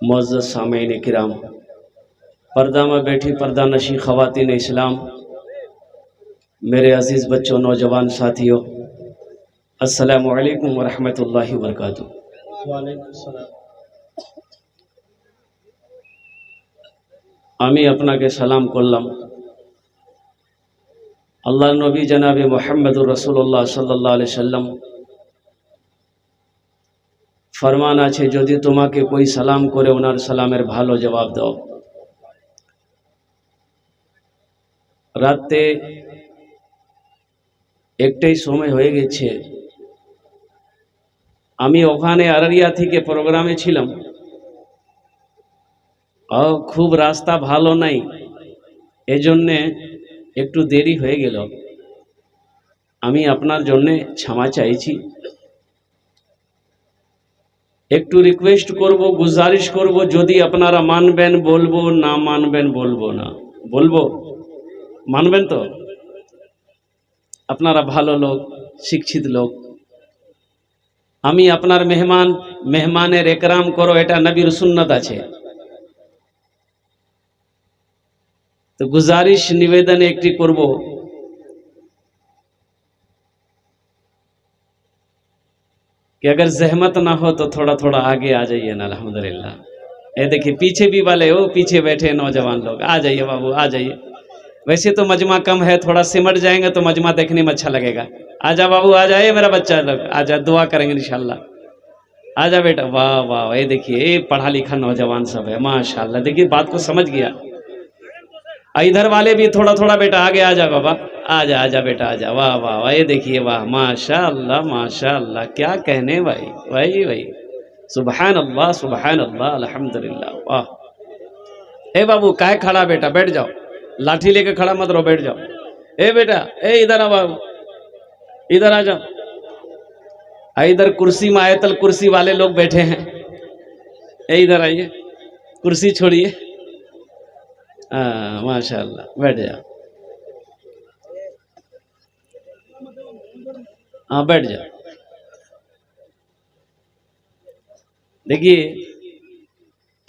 मुअज़्ज़ज़ सामीन किराम, पर्दा में बैठी पर्दा नशी ख़वातीन इस्लाम, मेरे अज़ीज़ बच्चों, नौजवान साथियों, अस्सलामु अलैकुम व रहमतुल्लाहि व बरकातुहू। আমি আপনাকে সালাম করলাম। আল্লাহর নবী জনাবে মুহাম্মদুর রাসূলুল্লাহ সাল্লাল্লাহু আলাইহি সাল্লাম ফরমান আছে, যদি তোমাকে कोई সালাম করে ওনার সালামের ভালো জবাব দাও। রাতে একটাই সময় হয়ে গেছে, আমি ওখানে আরারিয়া থেকে প্রোগ্রামে ছিলাম, খুব রাস্তা ভালো নাই, এজন্যে একটু দেরি হয়ে গেল। আমি আপনার জন্য ক্ষমা চাইছি। একটু রিকোয়েস্ট করব, গুজারিশ করব, যদি আপনারা মানবেন বলবো, না মানবেন বলবো না। বলবো, মানবেন তো? আপনারা ভালো লোক, শিক্ষিত লোক। আমি আপনার মেহমান, মেহমানের একরাম করো, এটা নবীর সুন্নত আছে। तो गुजारिश निवेदन एक करब, कि अगर जहमत ना हो तो थोड़ा थोड़ा आगे आ जाइए ना। अल्हम्दुलिल्लाह, ये देखिए पीछे भी वाले हो, पीछे बैठे नौजवान लोग, आ जाइए बाबू, आ जाइए। वैसे तो मजमा कम है, थोड़ा सिमट जाएंगे तो मजमा देखने में अच्छा लगेगा। आजा बाबू, आ जाइए मेरा बच्चा लोग, आजा, दुआ करेंगे इंशाल्लाह। आजा बेटा, वाह वाह, ये देखिए पढ़ा लिखा नौजवान सब है, माशाल्लाह। देखिए बात को समझ गया। इधर वाले भी थोड़ा थोड़ा, बेटा आगे आ जा बाबा, आजा आजा बेटा आजा, वाह वाह वाह, ये देखिए वाह, माशाअल्लाह माशाअल्लाह, क्या कहने भाई, वही वही, सुभान अल्लाह, अल्हम्दुलिल्लाह, वाह। ए बाबू काहे खड़ा, बेटा बैठ जाओ, लाठी लेके खड़ा मत रहो, बैठ जाओ। ए बेटा, ए इधर आ बाबू, इधर आ जाओ। इधर कुर्सी में आयतल कुर्सी वाले लोग बैठे हैं, ए इधर आइए, कुर्सी छोड़िए, माशाअल्लाह, बैठ जाओ। हाँ बैठ जाओ। देखिए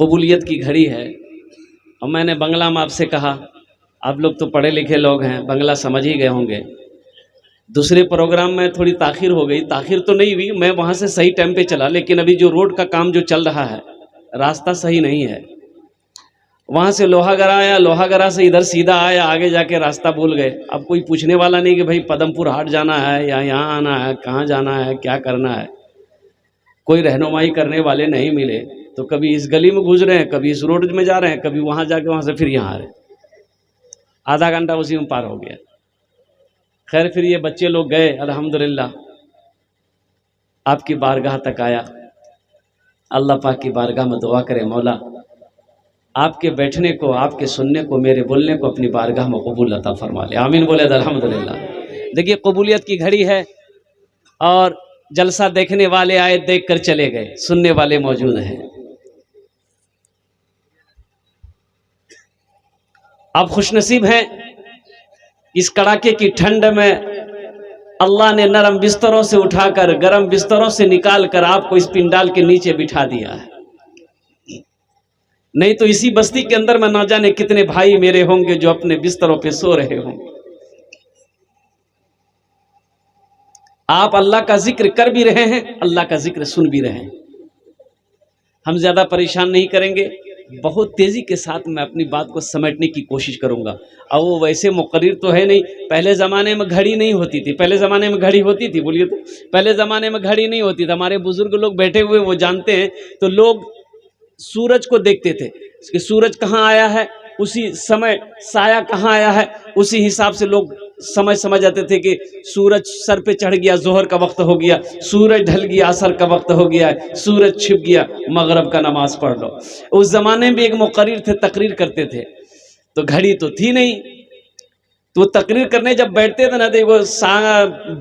कबूलियत की घड़ी है, और मैंने बंगला में आपसे कहा, आप लोग तो पढ़े लिखे लोग हैं, बंगला समझ ही गए होंगे। दूसरे प्रोग्राम में थोड़ी ताखिर हो गई, ताखिर तो नहीं हुई, मैं वहाँ से सही टाइम पे चला, लेकिन अभी जो रोड का काम जो चल रहा है, रास्ता सही नहीं है। वहाँ से लोहागरा आया, लोहागरा से इधर सीधा आया, आगे जाके रास्ता भूल गए। अब कोई पूछने वाला नहीं कि भाई पदमपुर हाट जाना है या यहाँ आना है, कहाँ जाना है, क्या करना है। कोई रहनुमाई करने वाले नहीं मिले, तो कभी इस गली में घुस रहे हैं, कभी इस रोड में जा रहे हैं, कभी वहाँ जाके वहाँ से फिर यहाँ आ रहे हैं। आधा घंटा उसी में पार हो गया। खैर फिर ये बच्चे लोग गए, अल्हम्दुलिल्लाह आपकी बारगाह तक आया। अल्लाह पाक की बारगाह में दुआ करे, मौला आपके बैठने को, आपके सुनने को, मेरे बोलने को अपनी बारगाह में कबूल अता फरमा ले, आमीन बोले अल्हम्दुलिल्लाह। देखिए कबूलियत की घड़ी है, और जलसा देखने वाले आए, देख कर चले गए, सुनने वाले मौजूद हैं। आप खुशनसीब हैं, इस कड़ाके की ठंड में अल्लाह ने नरम बिस्तरों से उठाकर, गर्म बिस्तरों से निकाल कर आपको इस पिंडाल के नीचे बिठा दिया है। नहीं तो इसी बस्ती के अंदर में ना जाने कितने भाई मेरे होंगे जो अपने बिस्तरों पे सो रहे होंगे। आप अल्लाह का जिक्र कर भी रहे हैं, अल्लाह का जिक्र सुन भी रहे हैं। हम ज्यादा परेशान नहीं करेंगे, बहुत तेजी के साथ मैं अपनी बात को समेटने की कोशिश करूंगा। और वो वैसे मुकर्रिर तो है नहीं, पहले ज़माने में घड़ी नहीं होती थी। पहले ज़माने में घड़ी होती थी, बोलिए तो। पहले ज़माने में घड़ी नहीं होती थी, हमारे बुजुर्ग लोग बैठे हुए वो जानते हैं। तो लोग सूरज को देखते थे कि सूरज कहाँ आया है, उसी समय साया कहाँ आया है, उसी हिसाब से लोग समय समझ जाते थे कि सूरज सर पे चढ़ गया, जोहर का वक्त हो गया, सूरज ढल गया, असर का वक्त हो गया, सूरज छिप गया, मगरब का नमाज पढ़ लो। उस जमाने में एक मुकर्रिर थे, तकरीर करते थे, तो घड़ी तो थी नहीं। तो वो तकरीर करने जब बैठते थे ना, तो वो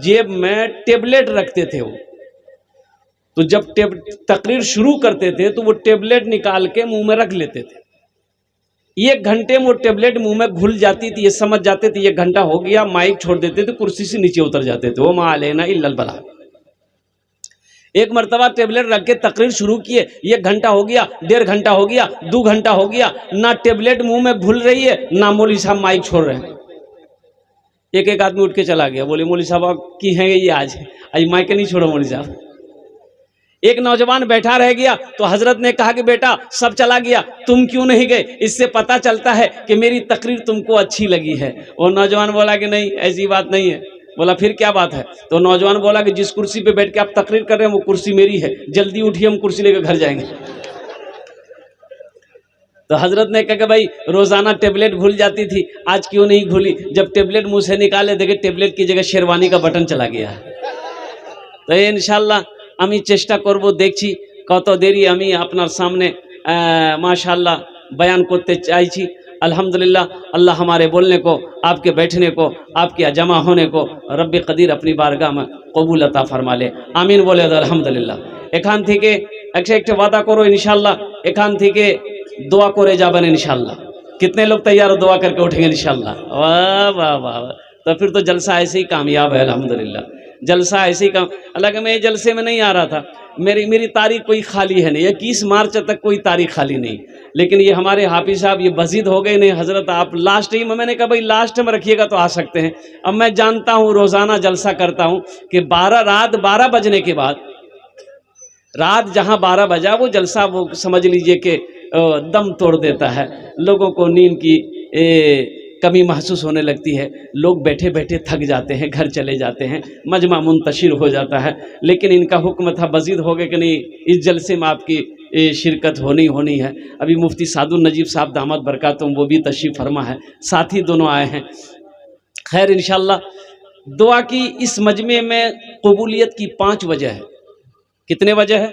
जेब में टेबलेट रखते थे। वो तो जब तकरीर शुरू करते थे तो वो टेबलेट निकाल के मुंह में रख लेते थे। 1 घंटे में वो टेबलेट मुंह में घुल जाती थी, ये समझ जाते थे 1 घंटा हो गया, माइक छोड़ देते थे, कुर्सी से नीचे उतर जाते थे। वो मा लेना इल्लल बला। ایک مرتبہ ٹیبلٹ رکھ کے تقریر شروع کیے، 1 گھنٹہ ہو گیا، 1.5 گھنٹہ ہو گیا، 2 گھنٹہ ہو گیا، نہ ٹیبلٹ منہ میں بھول رہی ہے، نہ مولوی صاحب مائک چھوڑ رہے ہیں۔ ایک آدمی اٹھ کے چلا گیا، بولے مولوی صاحب آپ کی ہیں یہ آج مائک نہیں چھوڑو مولوی صاحب۔ ایک نوجوان بیٹھا رہ گیا تو حضرت نے کہا کہ بیٹا سب چلا گیا، تم کیوں نہیں گئے؟ اس سے پتہ چلتا ہے کہ میری تقریر تم کو اچھی لگی ہے۔ وہ نوجوان بولا کہ نہیں ایسی بات نہیں ہے۔ بولا پھر کیا بات ہے؟ تو نوجوان بولا کہ جس کرسی پہ بیٹھ کے آپ تقریر کر رہے ہیں وہ کرسی میری ہے، جلدی اٹھیے ہم کرسی لے کے گھر جائیں گے۔ تو حضرت نے کہا کہ بھائی روزانہ ٹیبلٹ بھول جاتی تھی، آج کیوں نہیں بھولی؟ جب ٹیبلٹ منہ سے نکالے دیکھے ٹیبلٹ کی جگہ شیروانی کا بٹن چلا گیا ہے۔ تو یہ انشاءاللہ আমি চেষ্টা করব, দেখছি কত দেরি আমি আপনার সামনে माशाअल्लाह बयान करते चाहती। अल्हम्दुलिल्लाह अल्लाह हमारे बोलने को, आपके बैठने को, आपके जमा होने को रब्बे कदीर अपनी बारगाह में कबूल अता फरमा ले। आमीन बोले तो अल्हम्दुलिल्लाह। এখান থেকে একটা वादा करो इंशाअल्लाह, এখান থেকে दुआ करे जाबन इंशाअल्लाह। कितने लोग तैयार हो दुआ करके उठेंगे इंशाअल्लाह? वाह वाह वाह। तो फिर तो जलसा ऐसे ही कामयाब है अल्हम्दुलिल्लाह। जलसा ऐसे ही काम, हालांकि मैं जलसे में नहीं आ रहा था, मेरी तारीख कोई खाली है नहीं, 21 मार्च तक कोई तारीख खाली नहीं। लेकिन ये हमारे हाफिज साहब ये बजीद हो गए नहीं, हजरत आप लास्ट ही में, मैंने कहा भाई लास्ट में रखिएगा तो आ सकते हैं। अब मैं जानता हूँ रोज़ाना जलसा करता हूँ कि रात 12 बजने के बाद, रात जहाँ 12 बजा वो जलसा वो समझ लीजिए कि दम तोड़ देता है। लोगों को नींद की कमी महसूस होने लगती है, लोग बैठे बैठे थक जाते हैं, घर चले जाते हैं, मजमा मुंतशिर हो जाता है। लेकिन इनका हुक्म था, बजीद हो गए कि नहीं इस जलसे में आपकी शिरकत होनी है। अभी मुफ्ती सादुल नजीब साहब दामद बरकातुम वो भी तशरीफ़ फरमा है, साथी दोनों आए हैं। खैर इंशाअल्लाह दुआ की इस मजमे में कबूलियत की 5 वजह है। कितने वजह है?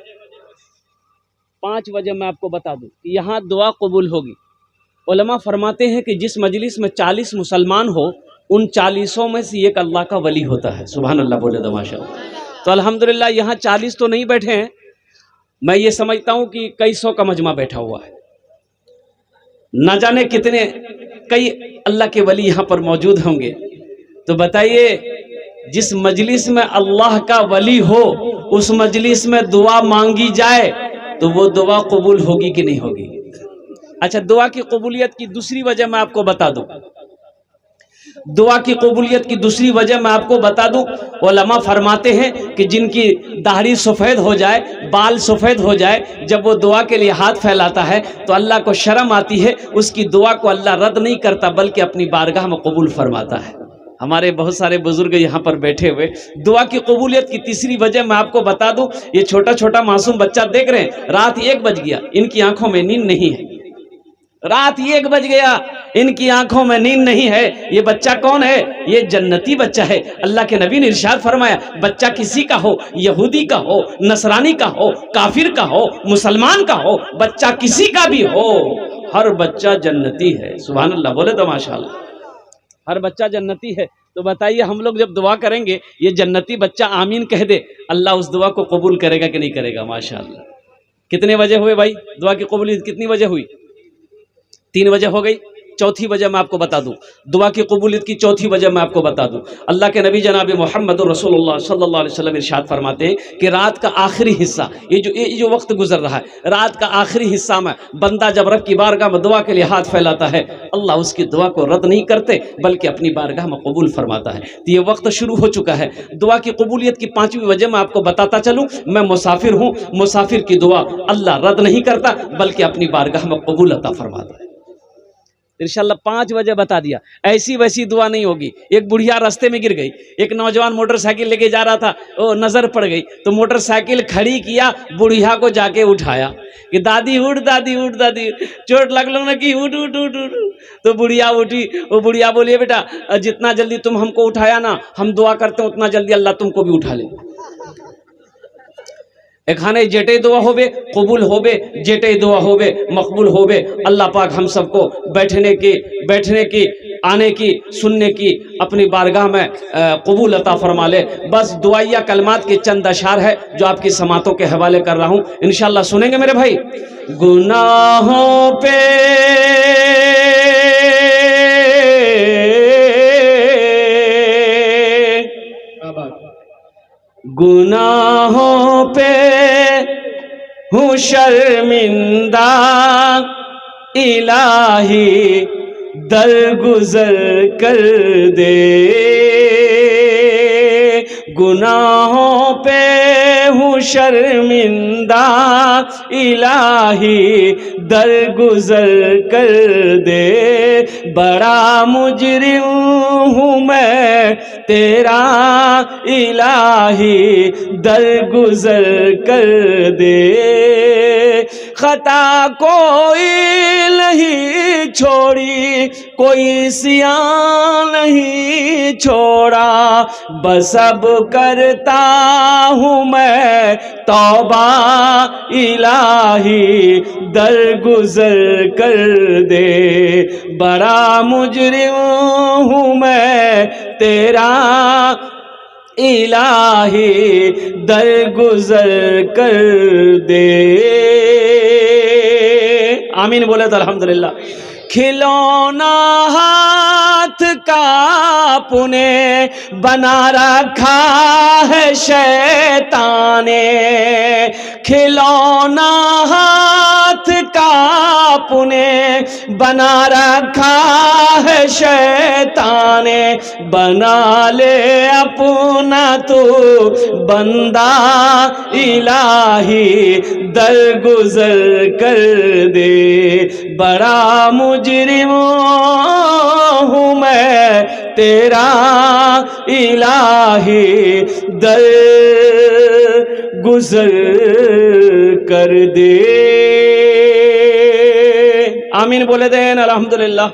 5 वजह मैं आपको बता दूं कि यहाँ दुआ कबूल होगी। उलमा फरमाते हैं कि जिस मजलिस में 40 मुसलमान हो, उन 40 में से एक अल्लाह का वली होता है। सुभान अल्लाह बोले तो माशाअल्लाह। तो अल्हम्दुलिल्लाह यहाँ 40 तो नहीं बैठे हैं, मैं ये समझता हूँ कि कई सौ का मजमा बैठा हुआ है। न जाने कितने कई अल्लाह के वली यहाँ पर मौजूद होंगे। तो बताइए जिस मजलिस में अल्लाह का वली हो, उस मजलिस में दुआ मांगी जाए तो वो दुआ कबूल होगी कि नहीं होगी? अच्छा, दुआ की कबूलियत की दूसरी वजह मैं आपको बता दूं। दुआ की कबूलियत की दूसरी वजह मैं आपको बता दूं, उलमा फरमाते हैं कि जिनकी दाढ़ी सफ़ेद हो जाए, बाल सफ़ेद हो जाए, जब वो दुआ के लिए हाथ फैलाता है तो अल्लाह को शर्म आती है, उसकी दुआ को अल्लाह रद्द नहीं करता बल्कि अपनी बारगाह में कबूल फरमाता है। हमारे बहुत सारे बुजुर्ग यहाँ पर बैठे हुए। दुआ की कबूलियत की तीसरी वजह मैं आपको बता दूं, ये छोटा छोटा मासूम बच्चा देख रहे हैं, रात 1 बज गया, इनकी आंखों में नींद नहीं है। रात 1 बज गया, इनकी आंखों में नींद नहीं है। ये बच्चा कौन है? ये जन्नती बच्चा है। अल्लाह के नबी ने इरशाद फरमाया, बच्चा किसी का हो, यहूदी का हो, नसरानी का हो, काफिर का हो, मुसलमान का हो, बच्चा किसी का भी हो, हर बच्चा जन्नती है। सुभान अल्लाह बोले तो माशाअल्लाह। हर बच्चा जन्नती है। तो बताइए हम लोग जब दुआ करेंगे, ये जन्नती बच्चा आमीन कह दे, अल्लाह उस दुआ को कबूल करेगा कि नहीं करेगा? माशाअल्लाह। कितने वजह हुए भाई? दुआ की कबूलियत कितनी वजह हुई? 3 वजह हो गई। चौथी वजह मैं आपको बता दूं, दुआ की कबूलियत की चौथी वजह मैं आपको बता दूं। अल्लाह के नबी जनाब मोहम्मद रसूलुल्लाह सल्लल्लाहु अलैहि वसल्लम इरशाद फरमाते हैं कि रात का आखिरी हिस्सा, ये जो वक्त गुजर रहा है, रात का आखिरी हिस्सा में बंदा जब रब की बारगाह में दुआ के लिए हाथ फैलाता है, अल्लाह उसकी दुआ को रद्द नहीं करते बल्कि अपनी बारगाह में कबूल फरमाता है। तो ये वक्त शुरू हो चुका है। दुआ की कबूलियत की 5वीं वजह मैं आपको बताता चलूँ। मैं मुसाफिर हूँ, मुसाफिर की दुआ अल्लाह रद्द नहीं करता बल्कि अपनी बारगाह में कबूल अता फरमाता है। इंशाअल्लाह 5 वजह बता दिया। ऐसी वैसी दुआ नहीं होगी। एक बुढ़िया रास्ते में गिर गई, एक नौजवान मोटरसाइकिल लेके जा रहा था, वो नजर पड़ गई तो मोटरसाइकिल खड़ी किया, बुढ़िया को जाके उठाया कि दादी उठ, दादी उठ, दादी चोट लग लो ना कि उठ उठ उठ उठ। तो बुढ़िया उठी। वो बुढ़िया बोली, बेटा जितना जल्दी तुम हमको उठाया ना, हम दुआ करते हैं उतना जल्दी अल्लाह तुमको भी उठा ले। एखाने जेटे दुआ होबे कबूल होबे, जेटे दुआ होबे मकबूल होबे। अल्लाह पाक हम सबको बैठने की आने की सुनने की अपनी बारगाह में कबूल अता फरमा ले। बस दुआइया कलमात के चंद अशार है जो आपकी समातों के हवाले कर रहा हूँ, इंशाअल्लाह सुनेंगे मेरे भाई। गुनाहों पे गुनाहों पे شرمندہ الہی درگزر کر دے، گناہوں پہ ہوں شرمندہ الہی درگزر کر دے، بڑا مجرم ہوں میں تیرا الہی درگزر کر دے، خطا کوئی نہیں چھوڑی، کوئی سیاہ نہیں چھوڑا، بس اب کرتا ہوں میں توبہ الہی درگزر کر دے، بڑا مجرم ہوں میں تیرا الہی درگزر کر دے۔ آمین بولے تو الحمدللہ۔ کھلونا ہاتھ کا اپنے بنا رکھا ہے شیطان نے، کھلونا ہاتھ کا اپنے بنا رکھا ہے شیطان نے، بنا لے اپنا تو بندہ الہی درگزر کر دے، بڑا مجرم ہوں میں تیرا الہی درگزر کر دے۔ آمین بولے دیں الحمدللہ۔